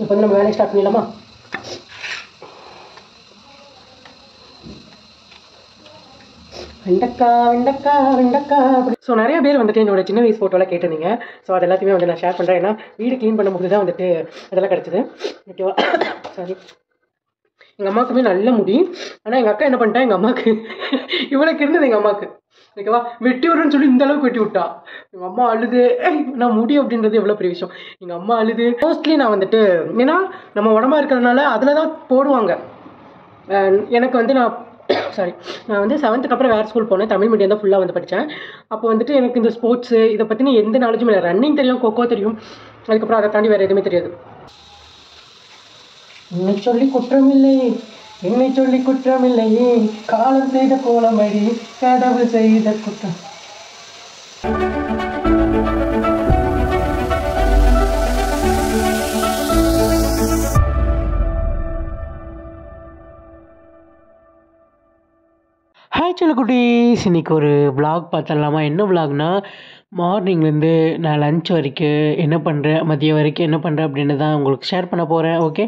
இப்போ வந்து நம்ம வேலையை ஸ்டார்ட் பண்ணிடலாமா? வெண்டக்கா. ஸோ நிறைய பேர் வந்துட்டு என்னோட சின்ன வயசு ஃபோட்டோலாம் கேட்டிருந்தீங்க. ஸோ அது எல்லாத்தையுமே வந்து நான் ஷேர் பண்ணுறேன். ஏன்னா வீடு க்ளீன் பண்ணும்போது தான் வந்துட்டு அதெல்லாம் கிடச்சிது. ஓகேவா? சாரி. எங்கள் அம்மாவுக்குமே நல்ல முடி. ஆனால் எங்கள் அக்கா என்ன பண்ணிட்டா, எங்கள் அம்மாவுக்கு இவளுக்கு இருந்தது எங்கள் அம்மாவுக்கு. ஓகேவா? வெட்டி விடுறேன்னு சொல்லி இந்த அளவுக்கு வெட்டி விட்டா. எங்கள் அம்மா அழுது. நான் முடி அப்படின்றது எவ்வளோ பெரிய விஷயம். எங்கள் அம்மா அழுது. மோஸ்ட்லி நான் வந்துட்டு ஏன்னா நம்ம உடம்பா இருக்கிறதுனால அதில் தான் போடுவாங்க. எனக்கு வந்து நான் வந்து 7th அப்புறம் வேறு ஸ்கூல் போனேன். தமிழ் மீடியம் தான் ஃபுல்லாக வந்து படித்தேன். அப்போ வந்துட்டு எனக்கு இந்த ஸ்போர்ட்ஸு இதை பற்றின எந்த நாலேஜும் இல்லை. ரன்னிங் தெரியும், கொக்கோ தெரியும், அதுக்கப்புறம் அதை தாண்டி வேறு எதுவுமே தெரியாது. என்னை சொல்லி குற்றமில்லையே, காலம் செய்த கோலமடி, கடவுள் செய்த குற்றம். ஹாய் செல்லக்குட்டீஸ், இன்றைக்கி ஒரு விலாக் பார்த்துடலாமா? என்ன விலாக்னா, மார்னிங்லேருந்து நான் லன்ச் வரைக்கும் என்ன பண்ணுறேன், மதியம் வரைக்கும் என்ன பண்ணுறேன் அப்படின்னு தான் உங்களுக்கு ஷேர் பண்ண போகிறேன். ஓகே,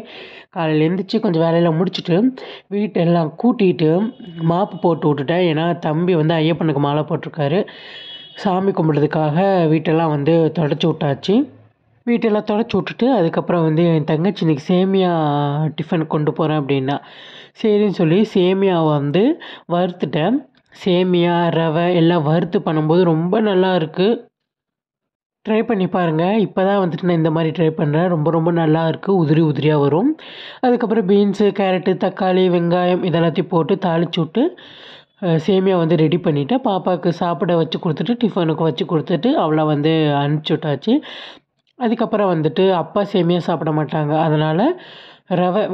காலையில் எழுந்திரிச்சி கொஞ்சம் வேலையெல்லாம் முடிச்சுட்டு வீட்டெல்லாம் கூட்டிகிட்டு மாப்பு போட்டு விட்டுட்டேன். ஏன்னா தம்பி வந்து ஐயப்பனுக்கு மாலை போட்டிருக்காரு. சாமி கும்பிட்றதுக்காக வீட்டெல்லாம் வந்து தொடச்சி விட்டாச்சு. வீட்டெல்லாம் தொடச்சி விட்டுட்டு அதுக்கப்புறம் வந்து என் தங்கச்சி இன்றைக்கி சேமியா டிஃபன் கொண்டு போகிறேன் அப்படின்னா சரின்னு சொல்லி சேமியாவை வந்து வறுத்துட்டேன். சேமியா ரவை எல்லாம் வறுத்து பண்ணும்போது ரொம்ப நல்லா இருக்குது. ட்ரை பண்ணி பாருங்கள். இப்போ தான் வந்துட்டு நான் இந்த மாதிரி ட்ரை பண்ணுறேன். ரொம்ப ரொம்ப நல்லா இருக்குது. உதிரியாக வரும். அதுக்கப்புறம் பீன்ஸு, கேரட்டு, தக்காளி, வெங்காயம் இதெல்லாத்தையும் போட்டு தாளித்து விட்டு சேமியா வந்து ரெடி பண்ணிவிட்டேன். பாப்பாவுக்கு சாப்பிட வச்சு கொடுத்துட்டு டிஃபனுக்கு வச்சு கொடுத்துட்டு அவளை வந்து அனுப்பிச்சி விட்டாச்சு. அதுக்கப்புறம் வந்துட்டு அப்பா சேமியா சாப்பிட மாட்டாங்க. அதனால்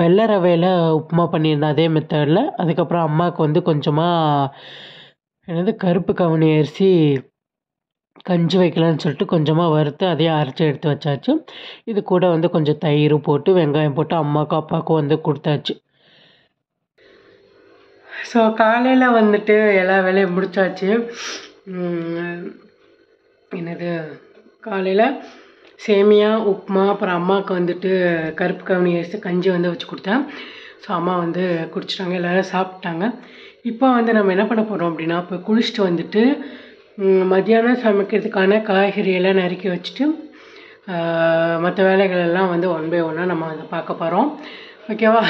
வெள்ளை ரவையில் உப்புமா பண்ணியிருந்தேன் அதே மெத்தடில். அதுக்கப்புறம் அம்மாவுக்கு வந்து கொஞ்சமாக கருப்பு கவுனி அரிசி கஞ்சி வைக்கலான்னு சொல்லிட்டு கொஞ்சமாக வறுத்து அதையும் அரைச்சி எடுத்து வச்சாச்சு. இது கூட வந்து கொஞ்சம் தயிர் போட்டு வெங்காயம் போட்டு அம்மாவுக்கும் அப்பாவுக்கும் வந்து கொடுத்தாச்சு. ஸோ காலையில் வந்துட்டு எல்லா வேலையும் முடித்தாச்சு. என்னது காலையில் சேமியா, உப்புமா, அப்புறம் அம்மாவுக்கு வந்துட்டு கருப்பு கவுனி அரிசி கஞ்சி வந்து வச்சு கொடுத்தேன். ஸோ அம்மா வந்து குடிச்சிட்டாங்க, எல்லோரும் சாப்பிட்டாங்க. இப்போ வந்து நம்ம என்ன பண்ண போகிறோம் அப்படின்னா, இப்போ குளிச்சுட்டு வந்துட்டு மத்தியானம் சமைக்கிறதுக்கான காய்கறியெல்லாம் நறுக்கி வச்சுட்டு மற்ற வேலைகள் எல்லாம் வந்து 1 by 1 நம்ம வந்து பார்க்க போகிறோம். ஓகேவா?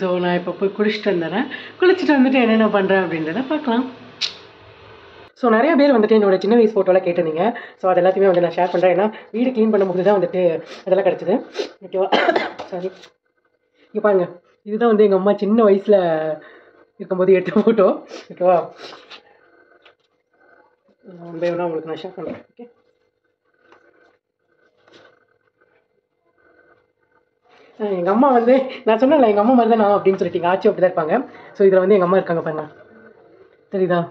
ஸோ நான் இப்போ போய் குளிச்சுட்டு வந்துடுறேன். குளிச்சுட்டு வந்துட்டு என்னென்ன பண்ணுறேன் அப்படின்றத பார்க்கலாம். ஸோ நிறைய பேர் வந்துட்டு என்னோட சின்ன வயசு ஃபோட்டோலாம் கேட்டிருந்தீங்க. ஸோ அது எல்லாத்தையுமே வந்து நான் ஷேர் பண்ணுறேன். ஏன்னா வீடு க்ளீன் பண்ணும்போது தான் வந்துட்டு அதெல்லாம் கிடச்சிது. ஓகேவா? சாரி. இங்கே பாருங்கள், இதுதான் வந்து எங்கள் அம்மா சின்ன வயசில் இருக்கும்போது எடுத்த ஃபோட்டோ. ஓகேவா? 1 by 1 உங்களுக்கு நான் ஷேர் பண்ணுறேன். ஓகே, எங்கள் அம்மா வந்து நான் சொன்னேன்ல எங்கள் அம்மா மாதிரி தான் நான் அப்படின்னு சொல்லிட்டு ஆச்சு அப்படி தான் இருப்பாங்க. ஸோ இதில் வந்து எங்கள் அம்மா இருக்காங்க பாருங்க. தெரியுதா?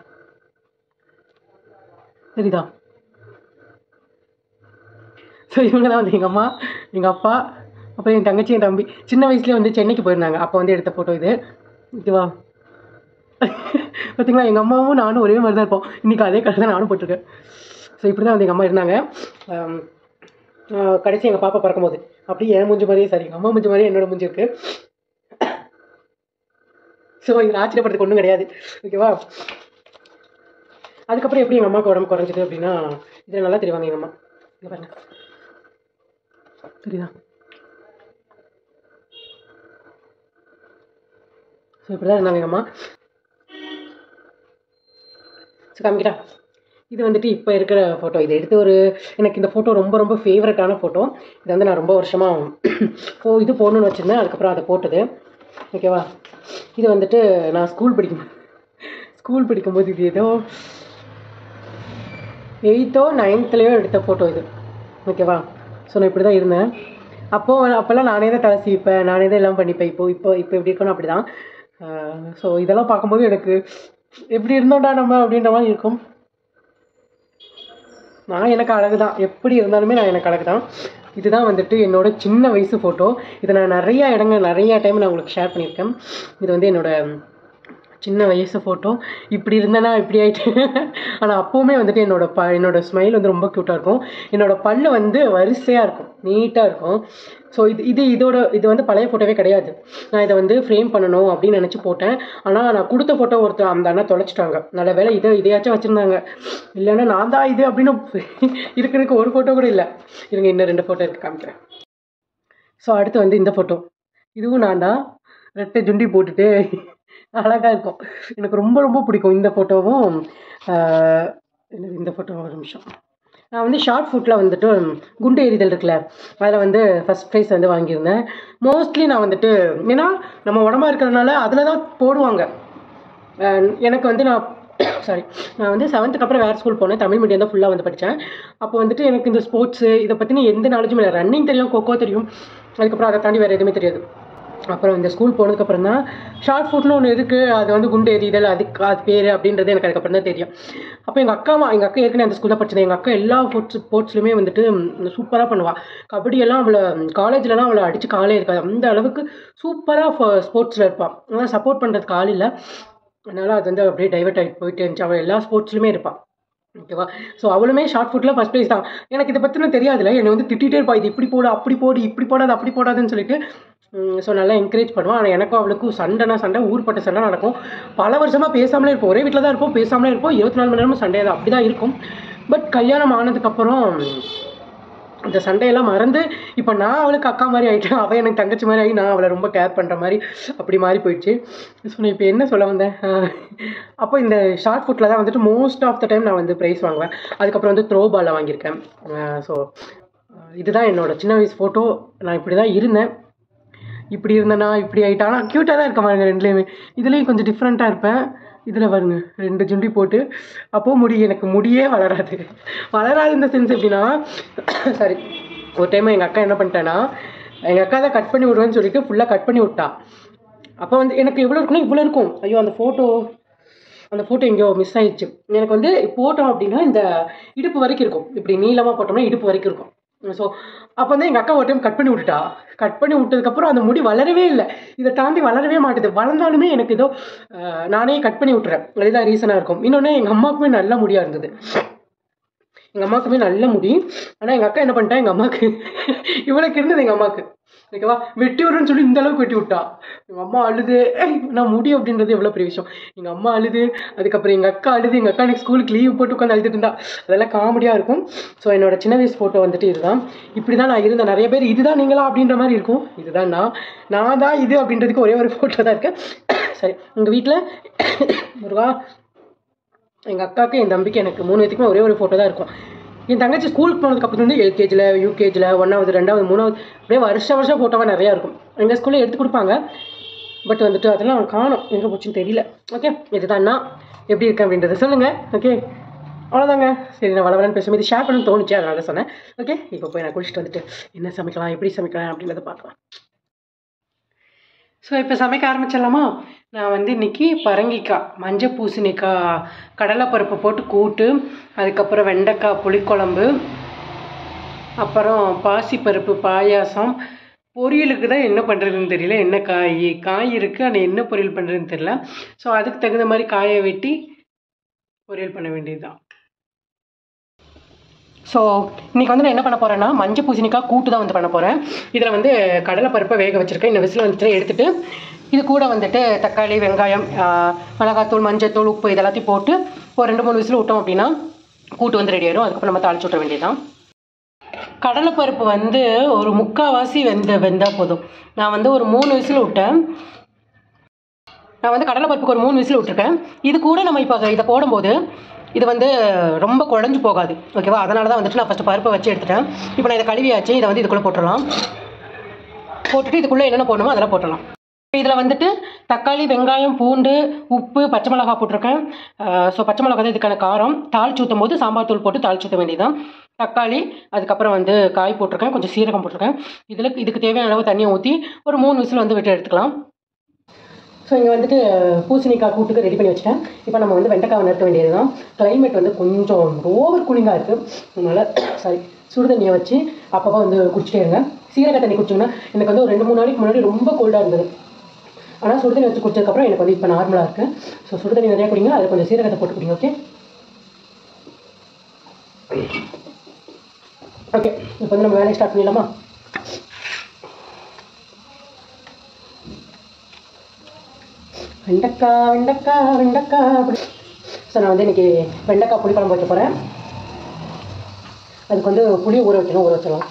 ஸோ இவங்க தான் வந்து எங்கள் அம்மா, எங்கள் அப்பா, அப்புறம் என் தங்கச்சி, என் தம்பி சின்ன வயசுலேயே வந்து சென்னைக்கு போயிருந்தாங்க. அப்போ வந்து எடுத்த ஃபோட்டோ இது. ஓகேவா? பார்த்தீங்களா, எங்கள் அம்மாவும் நானும் ஒரே மாதிரி தான் இருப்போம். இன்றைக்கி அதே கலர் தான் நானும் போட்டிருக்கேன். ஸோ இப்படி தான் வந்து எங்கள் அம்மா இருந்தாங்க. கடைசி எங்கள் பாப்பா பிறக்கும்போது அப்படியே என் மூஞ்சி மாதிரியே, சாரி எங்கள் அம்மா மூஞ்சி மாதிரியே என்னோட மூஞ்சி இருக்குது. ஸோ இதில் ஆச்சரியப்படுறதுக்கு ஒன்றும் கிடையாது. ஓகேவா? அதுக்கப்புறம் எப்படி எங்கள் அம்மாவுக்கு உடம்பு குறைஞ்சிது அப்படின்னா இதில் நல்லா தெரிவாங்க எங்கள் அம்மா. இங்கே பாருங்க, தெரியுதா? ஸோ இப்படி தான் இருந்தாங்க எங்கள் அம்மா. ஸோ காமிக்கிட்டா, இது வந்துட்டு இப்போ இருக்கிற ஃபோட்டோ. இது எடுத்து எனக்கு இந்த ஃபோட்டோ ரொம்ப ரொம்ப ஃபேவரட்டான ஃபோட்டோ. இது வந்து நான் ரொம்ப வருஷமாக இது போடணுன்னு வச்சுருந்தேன். அதுக்கப்புறம் அதை போட்டது. ஓகேவா? இது வந்துட்டு நான் ஸ்கூல் படிக்கும்போது இது ஏதோ 8th or 9th எடுத்த ஃபோட்டோ இது. ஓகேவா? ஸோ நான் இப்படி தான் இருந்தேன். அப்போல்லாம் நானே தான் தலை சீப்பேன், நானே தான் எல்லாம் பண்ணிப்பேன். இப்போ எப்படி இருக்கணும் அப்படி தான். ஸோ இதெல்லாம் பார்க்கும்போது எனக்கு எப்படி இருந்தோம்டா நம்ம அப்படின்ற மாதிரி இருக்கும். எனக்கு அழகு தான், எப்படி இருந்தாலுமே எனக்கு அழகு தான். இதுதான் வந்துட்டு என்னோட சின்ன வயசு ஃபோட்டோ. இதை நான் நிறைய டைம் நான் உங்களுக்கு ஷேர் பண்ணியிருக்கேன். இது வந்து என்னோட சின்ன வயசு ஃபோட்டோ. இப்படி இருந்தேன்னா இப்படி ஆகிட்டு. ஆனால் அப்போவுமே வந்துட்டு என்னோட ஸ்மைல் வந்து ரொம்ப க்யூட்டாக இருக்கும். என்னோடய பல்லு வந்து வரிசையாக இருக்கும், நீட்டாக இருக்கும். ஸோ இது வந்து பழைய ஃபோட்டோவே கிடையாது. நான் இதை வந்து ஃப்ரேம் பண்ணணும் அப்படின்னு நினச்சி போட்டேன். ஆனால் நான் கொடுத்த ஃபோட்டோ ஒருத்தர் அந்த அண்ணா தொலைச்சிட்டாங்க. நல்ல வேலை இதையாச்சும் வச்சுருந்தாங்க. இல்லைன்னா நான் தான் இது அப்படின்னு இருக்கிறதுக்கு ஒரு ஃபோட்டோ கூட இல்லை. இருங்க, இன்னும் 2 ஃபோட்டோ இருக்குது, காமிக்கிறேன். ஸோ அடுத்து வந்து இந்த ஃபோட்டோ. இதுவும் நான் தான் ரெட்டை ஜுண்டி போட்டுட்டு அழகாக இருக்கும். எனக்கு ரொம்ப ரொம்ப பிடிக்கும் இந்த ஃபோட்டோவும். இந்த ஃபோட்டோ ஒரு நிமிஷம். நான் வந்து ஷார்ட் ஃபுட்டில் வந்துட்டு குண்டு எறிதல் இருக்குல்ல, அதில் வந்து ஃபஸ்ட் ப்ரைஸ் வந்து வாங்கியிருந்தேன். மோஸ்ட்லி நான் வந்துட்டு ஏன்னா நம்ம உடம்பா இருக்கிறதுனால அதில் தான் போடுவாங்க. எனக்கு வந்து நான் வந்து 7th அப்புறம் வேறு ஸ்கூல் போனேன். தமிழ் மீடியம் தான் ஃபுல்லாக வந்து படித்தேன். அப்போ வந்துட்டு எனக்கு இந்த ஸ்போர்ட்ஸு இதை பற்றின எந்த நாலேஜும் இல்லை. ரன்னிங் தெரியும், கொக்கோ தெரியும், அதுக்கப்புறம் அதை தாண்டி வேறு எதுவுமே தெரியாது. அப்புறம் இந்த ஸ்கூல் போனதுக்கப்புறம் தான் ஷார்ட் ஃபுட்னு ஒன்று இருக்குது, அது வந்து குண்டு எறிதல், அது பேர் அப்படின்றது எனக்கு அதுக்கப்புறம் தான் தெரியும். அப்போ எங்கள் அக்கா ஏற்கனவே அந்த ஸ்கூலில் படித்தது. எங்கள் அக்கா எல்லா ஸ்போர்ட்ஸ்லையுமே வந்துட்டு சூப்பராக பண்ணுவாள். கபடியெல்லாம் அவளை காலேஜ்லலாம் அவளை அடித்து காலே இருக்காது, அந்த அளவுக்கு சூப்பராக ஸ்போர்ட்ஸில் இருப்பாள். ஆனால் சப்போர்ட் பண்ணுறதுக்கு ஆள் இல்லை, அதனால் அது வந்து அப்படியே டைவர்ட் ஆகிட்டு போயிட்டு இருந்துச்சு. அவள் எல்லா ஸ்போர்ட்ஸ்லையுமே இருப்பாள். ஓகேவா? ஸோ அவளுமே ஷார்ட் ஃபுட்டில் ஃபஸ்ட் ப்ரைஸ் தான். எனக்கு இதை பற்றின தெரியாதுல்ல, என்னை வந்து திட்டிகிட்டே இருப்பா, இது இப்படி போடு, அப்படி போடு, இப்படி போடாது, அப்படி போடாதுன்னு சொல்லிட்டு. ஸோ நல்லா என்கரேஜ் பண்ணுவான். ஆனால் எனக்கும் அவளுக்கும் சண்டை, ஊர்பட்ட சண்டை நடக்கும். பல வருஷமாக பேசாமலே இருப்போம், ஒரே வீட்டில் தான் இருப்போம், பேசாமலே இருப்போம். 24 மணி நேரமும் சண்டை தான், அப்படி தான் இருக்கும். பட் கல்யாணம் ஆனதுக்கப்புறம் இந்த சண்டையெல்லாம் மறந்து இப்போ நான் அவளுக்கு அக்கா மாதிரி ஆகிட்டேன், அவள் எனக்கு தங்கச்சி மாதிரி ஆகி நான் அவளை ரொம்ப கேர் பண்ணுற மாதிரி அப்படி மாறி போயிடுச்சு. ஸோ நான் இப்போ என்ன சொல்ல வந்தேன், அப்போ இந்த ஷார்ட் ஃபுட்டில் தான் வந்துட்டு மோஸ்ட் ஆஃப் த டைம் நான் வந்து ப்ரைஸ் வாங்குவேன். அதுக்கப்புறம் வந்து த்ரோ பாலில் வாங்கியிருக்கேன். ஸோ இதுதான் என்னோடய சின்ன வயசு ஃபோட்டோ. நான் இப்படி தான் இருந்தேன், இப்படி இருந்தேன்னா இப்படி ஆகிட்டேன். ஆனால் க்யூட்டாக தான் இருக்க பாருங்க ரெண்டுலேயுமே. இதுலேயும் கொஞ்சம் டிஃப்ரெண்ட்டாக இருப்பேன். இதில் பாருங்க 2 ஜுண்டி போட்டு. அப்போது எனக்கு முடியே வளராது இந்த சென்ஸ் எப்படின்னா, சாரி, ஒரு டைம் எங்கள் அக்கா என்ன பண்ணிட்டேன்னா, எங்கள் அக்கா தான் கட் பண்ணி விடுவேன்னு சொல்லிட்டு ஃபுல்லாக கட் பண்ணி விட்டா. அப்போ வந்து எனக்கு எவ்வளோ இருக்குன்னா இவ்வளோ இருக்கும். ஐயோ, அந்த ஃபோட்டோ எங்கேயோ மிஸ் ஆயிடுச்சு. எனக்கு வந்து போட்டோம் அப்படின்னா இந்த இடுப்பு வரைக்கும் இருக்கும், இப்படி நீளமாக போட்டோம்னா இடுப்பு வரைக்கும் இருக்கும். ஸோ அப்போ வந்து எங்கள் அக்கா ஒரு டைம் கட் பண்ணி விட்டுட்டா. கட் பண்ணி விட்டதுக்கப்புறம் அந்த முடி வளரவே இல்லை, இதை தாண்டி வளரவே மாட்டுது. வளர்ந்தாலுமே எனக்கு ஏதோ நானே கட் பண்ணி விட்டுறேன், அதுதான் ரீசனாக இருக்கும். இன்னொன்று எங்கள் அம்மாவுக்குமே நல்ல முடியாக இருந்தது, எங்கள் அம்மாவுக்குமே நல்ல முடி. ஆனால் எங்கள் அக்கா என்ன பண்ணிட்டா, எங்கள் அம்மாவுக்கு இவளுக்கு இருந்தது எங்கள் அம்மாவுக்கு, ஓகேவா, வெட்டி விடுறேன்னு சொல்லி இந்த அளவுக்கு வெட்டி விட்டா. எங்கள் அம்மா அழுது, நான் முடி அப்படின்றது எவ்வளோ பெரிய விஷயம். எங்கள் அம்மா அழுது, அதுக்கப்புறம் எங்கள் அக்கா அழுது. எங்கள் அக்கா எனக்கு ஸ்கூலுக்கு லீவ் போட்டு உட்காந்து அழுதுட்டு இருந்தா. அதெல்லாம் காமெடியாக இருக்கும். ஸோ என்னோட சின்ன வயசு ஃபோட்டோ வந்துட்டு இதுதான். இப்படி தான் நான் இருந்தேன். நிறைய பேர் இதுதான் நீங்களா அப்படின்ற மாதிரி இருக்கும். இதுதான் நான் தான் இது அப்படின்றதுக்கு ஒரே ஒரு ஃபோட்டோ தான் இருக்கேன். சரி, உங்கள் வீட்டில் முருகா, எங்கள் அக்காவுக்கு என் தம்பிக்கு எனக்கு 3 பேத்துக்குமே ஒரே ஒரு ஃபோட்டோ தான் இருக்கும். என் தங்கச்சி ஸ்கூலுக்கு போனதுக்கப்புறம் வந்து LKGயில், UKGயில், 1வது, 2வது, 3வது அப்படியே வருஷம் ஃபோட்டோவாக நிறையா இருக்கும். எங்கள் ஸ்கூலில் எடுத்து கொடுப்பாங்க. பட் வந்துட்டு அதெல்லாம் அவன் காணும், எங்கே போச்சுன்னு தெரியல. ஓகே, இதுதான் நான் எப்படி இருக்கேன் அப்படின்றத சொல்லுங்கள். ஓகே, அவ்வளோதாங்க. சரி, நான் வளவலன்னு பேசும்போது இது ஷேர் பண்ணணும்னு தோணுச்சு, அதனால தான் சொன்னேன். ஓகே, இப்போ போய் நான் குளிச்சுட்டு வந்துட்டு என்ன சமைக்கலாம், எப்படி சமைக்கலாம் அப்படின்றத பார்க்கலாம். ஸோ இப்போ சமைக்க ஆரம்பிச்சிடலாமா? நான் வந்து இன்றைக்கி பரங்கிக்காய், மஞ்சள் பூசணிக்காய், கடலைப்பருப்பு போட்டு கூட்டு, அதுக்கப்புறம் வெண்டைக்காய் புளிக்குழம்பு, அப்புறம் பாசிப்பருப்பு பாயாசம். பொரியலுக்கு தான் என்ன பண்ணுறதுன்னு தெரியல, என்ன காய் இருக்குது, ஆனால் என்ன பொரியல் பண்ணுறதுன்னு தெரியல. ஸோ அதுக்கு தகுந்த மாதிரி காயை வெட்டி பொரியல் பண்ண வேண்டியது தான். ஸோ இன்றைக்கி வந்து நான் என்ன பண்ண போகிறேன்னா, மஞ்சள் பூசணிக்காய் கூட்டு தான் வந்து பண்ண போகிறேன். இதில் வந்து கடலைப்பருப்பை வேக வச்சுருக்கேன். இந்த விசில் வந்துட்டு எடுத்துகிட்டு இது கூட வந்துட்டு தக்காளி, வெங்காயம், மிளகாத்தூள், மஞ்சத்தூள், உப்பு இதெல்லாத்தையும் போட்டு ஒரு 2-3 விசில் விட்டோம் அப்படின்னா கூட்டு வந்து ரெடி ஆயிடும். அதுக்கப்புறம் நம்ம தாளிச்சு விட்ட வேண்டியதுதான். கடலைப்பருப்பு வந்து ஒரு 3/4 வெந்தால் போதும். நான் வந்து ஒரு 3 விசில் விட்டேன். நான் வந்து கடலைப்பருப்புக்கு ஒரு 3 விசில் விட்டுருக்கேன். இது கூட நம்ம இப்போ இதை போடும்போது இது வந்து ரொம்ப குழஞ்சு போகாது, ஓகேவா? அதனால தான் வந்துட்டு நான் ஃபஸ்ட்டு பருப்பை வச்சு எடுத்துட்டேன். இப்போ நான் இதை கழுவியாச்சு. இதை வந்து இதுக்குள்ளே போட்டுடலாம். போட்டுட்டு இதுக்குள்ளே என்னென்ன போடணுமோ அதெல்லாம் போட்டுடலாம். இதில் வந்துட்டு தக்காளி, வெங்காயம், பூண்டு, உப்பு, பச்சை மிளகா போட்டிருக்கேன். ஸோ பச்சை மிளகா தான் இதுக்கான காரம். தாளிச்சு ஊற்றும் போது சாம்பார் தூள் போட்டு தாளிச்சு ஊற்ற வேண்டியதுதான். தக்காளி, அதுக்கப்புறம் வந்து காய் போட்டிருக்கேன், கொஞ்சம் சீரகம் போட்டிருக்கேன். இதுக்கு தேவையான அளவு தண்ணியை ஊற்றி ஒரு 3 விசில் வந்து விட்டு எடுத்துக்கலாம். ஸோ இங்கே வந்துட்டு பூசணிக்காய் கூட்டுக்கு ரெடி பண்ணி வச்சுட்டேன். இப்போ நம்ம வந்து வெண்டைக்காய் நிறுத்த வேண்டியது தான். கிளைமேட் வந்து கொஞ்சம் ஓவர் கூலிங்காக இருக்குது, அதனால் சுடு தண்ணியை வச்சு அப்பப்போ வந்து குடிச்சிட்டே இருங்க. சீரக தண்ணி குடிச்சிங்கன்னா எனக்கு வந்து ஒரு 2-3 நாளைக்கு முன்னாடி ரொம்ப கோல்டாக இருந்தது. ஆனால் சுடுதண்ணி வச்சு குடிச்சதுக்கப்புறம் எனக்கு வந்து இப்போ நார்மலாக இருக்குது. ஸோ சுடுதண்ணி நிறையா குடிங்க, அது கொஞ்சம் சீரகத்தை போட்டு குடிங்க. ஓகே ஓகே, இப்போ வந்து நம்ம வேலையை ஸ்டார்ட் பண்ணிடலாமா? வெண்டைக்காய் வெண்டைக்காய் வெண்டைக்காய் அப்படி. ஸோ நான் வந்து இன்றைக்கி வெண்டைக்காய் புளிக்குழம்பு வைக்க போகிறேன். அதுக்கு வந்து புளி ஊற வச்சிடலாம்.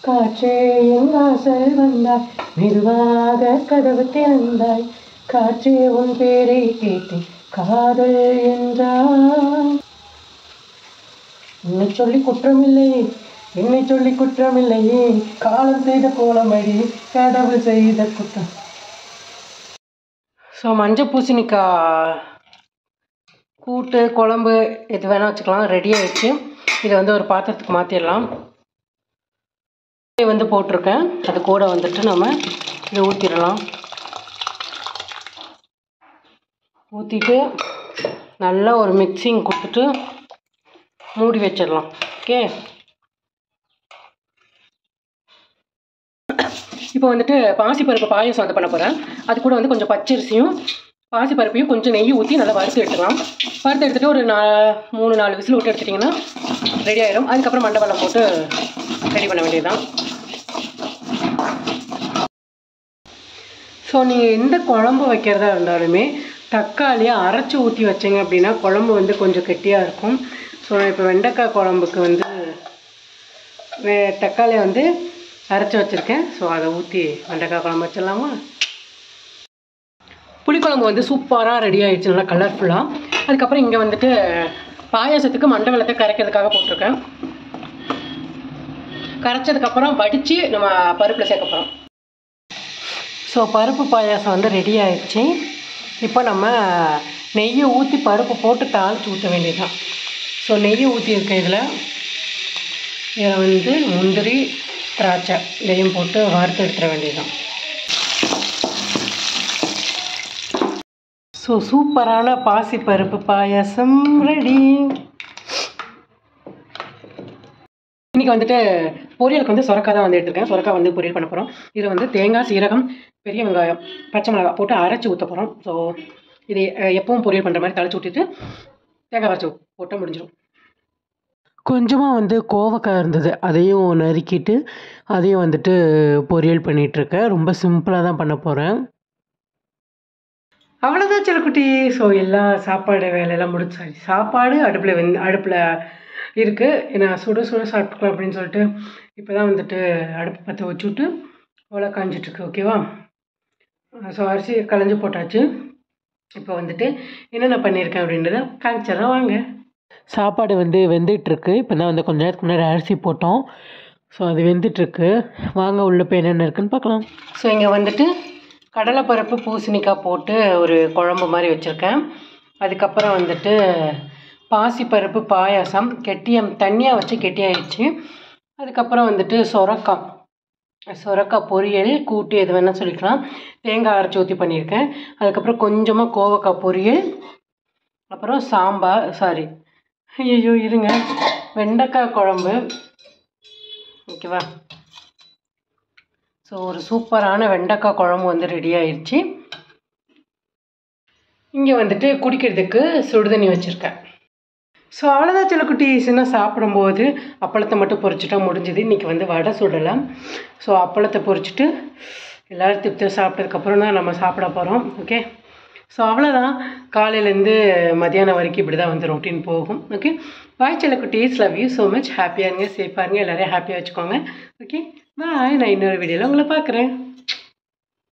காற்றே எங்காசல் வந்தாய், மெதுவாக கதவு திறந்தாய், காற்றே உன் பேரை கேட்டேன், காதல் என்றாய். என்னை சொல்லி குற்றமில்லையே, காலம் செய்த கோலமடி, கடவுள் செய்த குற்றம். ஸோ மஞ்சள் பூசணிக்காய் கூட்டு குழம்பு எது வேணால் வச்சுக்கலாம், ரெடி ஆகிடுச்சு. இதை வந்து ஒரு பாத்திரத்துக்கு மாற்றிடலாம். வந்து போட்டிருக்கேன், அது கூட வந்துட்டு நம்ம இதை ஊற்றிடலாம். ஊற்றிட்டு நல்லா ஒரு மிக்சிங் கொடுத்துட்டு மூடி வச்சிடலாம். ஓகே, இப்போ வந்துட்டு பாசிப்பருப்பு பாயசம் வந்து பண்ண போகிறேன். அது கூட வந்து கொஞ்சம் பச்சரிசியும் பாசிப்பருப்பையும் கொஞ்சம் நெய் ஊற்றி நல்லா வறுத்து எடுத்துக்கலாம். வறுத்து எடுத்துகிட்டு ஒரு 3-4 விசில் விட்டு எடுத்துட்டிங்கன்னா ரெடி ஆகிடும். அதுக்கப்புறம் மண்டபம் போட்டு ரெடி பண்ண வேண்டியதுதான். ஸோ நீங்கள் எந்த குழம்பு வைக்கிறதா இருந்தாலுமே தக்காளியை அரைச்சி ஊற்றி வச்சிங்க அப்படின்னா குழம்பு வந்து கொஞ்சம் கெட்டியாக இருக்கும். ஸோ இப்போ வெண்டைக்காய் குழம்புக்கு வந்து தக்காளியை வந்து அரைச்சி வச்சுருக்கேன். ஸோ அதை ஊற்றி வெண்டைக்காய் குழம்பு வச்சிடலாமா? புளிக்குழம்பு வந்து சூப்பராக ரெடி ஆகிடுச்சு, நல்லா கலர்ஃபுல்லாக. அதுக்கப்புறம் இங்கே வந்துட்டு பாயாசத்துக்கு மண்டை வெல்லத்தை கரைக்கிறதுக்காக போட்டிருக்கேன். கரைச்சதுக்கப்புறம் வடித்து நம்ம பருப்பில் சேர்க்க போகிறோம். ஸோ பருப்பு பாயாசம் வந்து ரெடி ஆகிடுச்சு. இப்போ நம்ம நெய்யை ஊற்றி பருப்பு போட்டு தாளித்து ஊற்ற வேண்டியதுதான். ஸோ நெய்யை ஊற்றியிருக்க இதில் வந்து முந்திரி திராட்சை இதையும் போட்டு வறுத்து எடுத்துட வேண்டியதுதான். ஸோ சூப்பரான பாசிப்பருப்பு பாயாசம் ரெடி. இன்றைக்கி வந்துட்டு பொரியலுக்கு வந்து சொரக்காய் தான் வந்து எடுத்துருக்கேன். சொரக்காய் வந்து பொரியல் பண்ண போகிறோம். இதில் வந்து தேங்காய், சீரகம், பெரிய வெங்காயம், பச்சை மிளகாய் போட்டு அரைச்சி ஊற்ற போகிறோம். ஸோ இது எப்பவும் பொரியல் பண்ணுற மாதிரி தழைச்சி ஊற்றிட்டு தேங்காய் அரைச்சி போட்டால் முடிஞ்சிடும். கொஞ்சமாக வந்து கோவக்காய் இருந்தது, அதையும் நறுக்கிட்டு அதையும் வந்துட்டு பொரியல் பண்ணிகிட்ருக்கேன். ரொம்ப சிம்பிளாக தான் பண்ண போகிறேன். அவ்வளோதான் செல்லக்குட்டி. ஸோ எல்லா சாப்பாடு வேலையெல்லாம் முடிச்சாச்சு. சாப்பாடு அடுப்பில் இருக்குது. நான் சுட சாப்பிட்டுக்கலாம் அப்படின்னு சொல்லிட்டு இப்போ தான் வந்துட்டு அடுப்பு பற்ற வச்சுட்டு அவ்வளோ காஞ்சிட்ருக்கு. ஓகேவா? ஸோ அரிசி களைஞ்சி போட்டாச்சு. இப்போ வந்துட்டு என்னென்ன பண்ணியிருக்கேன் அப்படின்றத காமிச்சிடறேன் வாங்க. சாப்பாடு வந்து வெந்துட்டுருக்கு. இப்போ தான் வந்து கொஞ்ச நேரத்துக்கு முன்னாடி அரிசி போட்டோம். ஸோ அது வெந்துட்டுருக்கு. வாங்க உள்ளே போய் என்னென்ன இருக்குன்னு பார்க்கலாம். ஸோ இங்கே வந்துட்டு கடலைப்பருப்பு பூசணிக்காய் போட்டு ஒரு குழம்பு மாதிரி வச்சுருக்கேன். அதுக்கப்புறம் வந்துட்டு பாசிப்பருப்பு பாயாசம் தண்ணியாக வச்சு கெட்டியாகிடுச்சு. அதுக்கப்புறம் வந்துட்டு சொரக்காய் பொரியல் கூட்டு எது வேணால் சொல்லிக்கலாம். தேங்காய் அரைச்சி ஊற்றி பண்ணியிருக்கேன். அதுக்கப்புறம் கொஞ்சமாக கோவக்காய் பொரியல், அப்புறம் வெண்டைக்காய் குழம்பு. ஓகேவா? ஸோ ஒரு சூப்பரான வெண்டைக்காய் குழம்பு வந்து ரெடி ஆயிடுச்சு. இங்கே வந்துட்டு குடிக்கிறதுக்கு சுடுதண்ணி வச்சுருக்கேன். ஸோ அவ்வளோதான் செல்லக்குட்டீஸ்னா சாப்பிடும்போது அப்பளத்தை மட்டும் பொரிச்சிட்டா முடிஞ்சுது. இன்றைக்கி வந்து வடை சுடலாம். ஸோ அப்பளத்தை பொரிச்சிட்டு எல்லோரும் திருப்தியாக சாப்பிட்டதுக்கப்புறம் தான் நம்ம சாப்பிட போகிறோம். ஓகே, ஸோ அவ்வளோதான். காலையிலேருந்து மதியானம் வரைக்கும் இப்படி தான் வந்து ரொட்டீன் போகும். ஓகே, பாய் செல்லக்குட்டீஸ், லவ் யூ ஸோ மச். ஹாப்பியாக இருங்க, சேஃபாக இருங்க, எல்லோரையும் ஹாப்பியாக வச்சுக்கோங்க. Okay bye. நான் இன்னொரு வீடியோவில் உங்களை பார்க்குறேன்.